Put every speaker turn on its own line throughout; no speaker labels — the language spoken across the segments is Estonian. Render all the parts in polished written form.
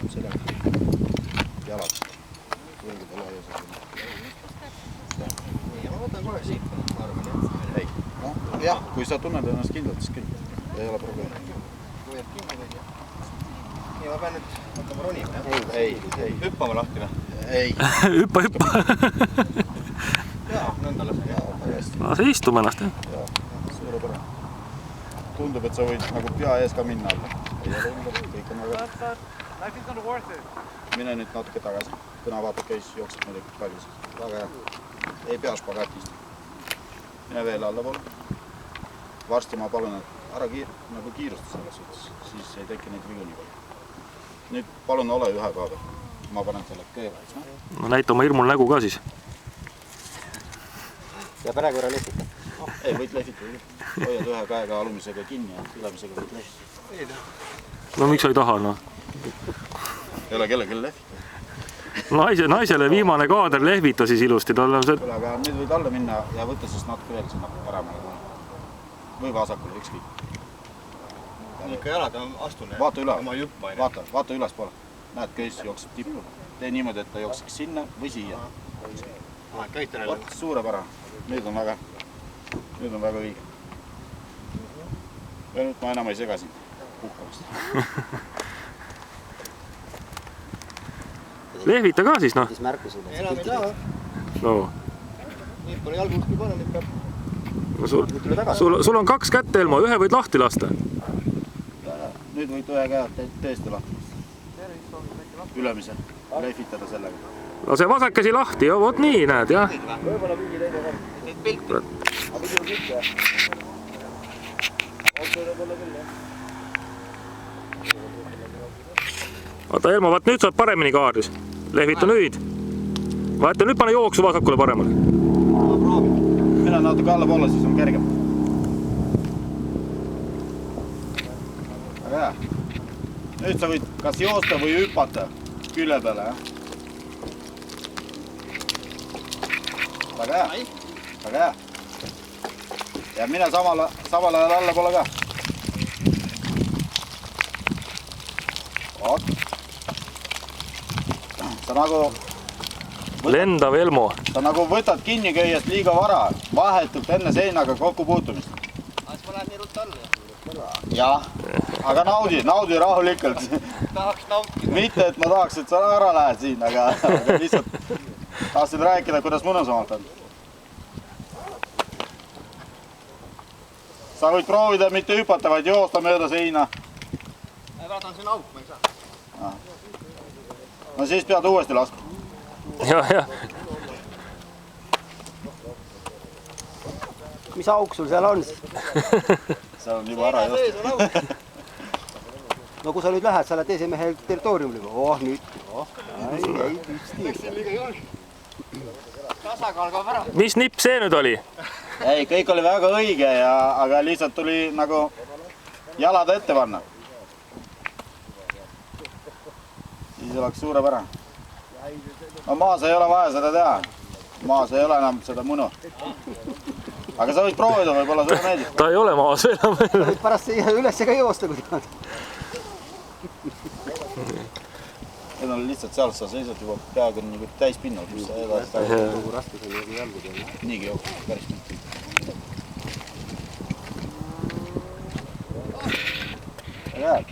Seda jalad. Võngid ala ja seda. Ja ma võtan kohe siit, ma arvan, jah. Ei. Jah, kui sa tunned ennast kindlalt, siis kõik. Ei ole probleemi. Kui jääb kinni või jah. Nii, ma pean nüüd hakkama ronima, jah? Ei. Hüppama lahti või? Ei.
Hüppa.
Jaa, nõnda lase.
Sa istume ennast, jah?
Jaa, suurepärane. Tundub, et sa võid nagu pea ees ka minna alla. Ei ole ümber, kõik on väga. Mine nüüd natuke tagasi. Täna vaatab käis, jookseb muidugi palju. Väga hea. Ei pea spagaatist. Mine veel alla poole. Varsti ma palun, et ära nagu kiirusta selles suhtes, siis ei teki neid vigu nii palju. Nüüd palun ole ühe koha peal. Ma panen selle kõigepealt.
No näita oma hirmul nägu ka siis.
Ja praegu ära lehvita. Ei, võid lehvita. Hoiad ühe käega alumisega kinni ja ülemisega võid lehvita.
No miks sa ei taha, noh?
Ei ole kellelgi lehvita.
Naisele viimane kaader lehvita siis ilusti.
Aga nüüd võid alla minna ja võtta siis natuke veel sinna paremale. Või vasakule, ükski. Ikka jalad astun. Vaata üle. Vaata üles poole. Näed, köis jookseb tippu. Tee niimoodi, et ta jookseks sinna või siia. Suurepärane. Nüüd on väga õige. Ja nüüd ma enam ei sega sind puhkamast.
Lehvita ka siis, noh?
Enam ei taha.
No.
Nüüd pole jalgukki panna, nüüd peab.
Sul on 2 kätte, Elmo, ühe võid lahti lasta.
Nüüd võid ühe käe tõesti lahti lasta. Ülemise, lehvitada sellega.
Lase vasakesi lahti, ja vot nii, näed, jah.
Võibolla mingi teine kord. Teed pilti. Aga pidi pilti, jah. Võib-olla küll, jah.
Vaata, Elmo, vaat nüüd saad paremini kaardis. Lehvita nüüd. Vaata, nüüd pane jooksu vasakule paremale.
Ma proovin. Mine natuke alla poole, siis on kergem. Väga hea. Nüüd sa võid kas joosta või hüpata külje peale, jah. Väga hea. Väga hea. Ja mine samal ajal alla poole ka. Oot. Sa nagu...
Lendav Elmo.
Sa nagu võtad kinni köiest liiga vara, vahetult enne seinaga kokku puutumist.
Kas ma lähen nii ruttu alla?
Jah, aga naudi rahulikult.
Tahaks nautida.
Mitte, et ma tahaks, et sa ära lähed siin, aga lihtsalt tahtsid rääkida, kuidas mõnusamalt on. Sa võid proovida mitte hüpata, vaid joosta mööda seina.
Vaatan siin auk, ma ei saa.
No siis pead uuesti laskma.
Jah.
Mis auk sul seal on?
Seal on juba ära joosta.
No kui sa nüüd lähed, sa oled teise mehe territooriumil. Nüüd.
Tasakaal kaob ära.
Mis nipp see nüüd oli?
Ei, kõik oli väga õige, aga lihtsalt tuli nagu jalad ette panna. Siis oleks suurepärane. No maas ei ole vaja seda teha. Maas ei ole enam seda mõnu. Aga sa võid proovida, võib-olla sulle meeldib.
Ta ei ole maas enam.
Võid pärast üles ka joosta, kui tahad.
Need on lihtsalt seal, sa seisad juba peaaegu nagu täispinnud.
Kogu raskus on nagu jalgu teha.
Niigi jookseb, päris nii.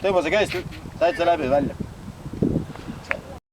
Tõmba see käest täitsa läbi välja.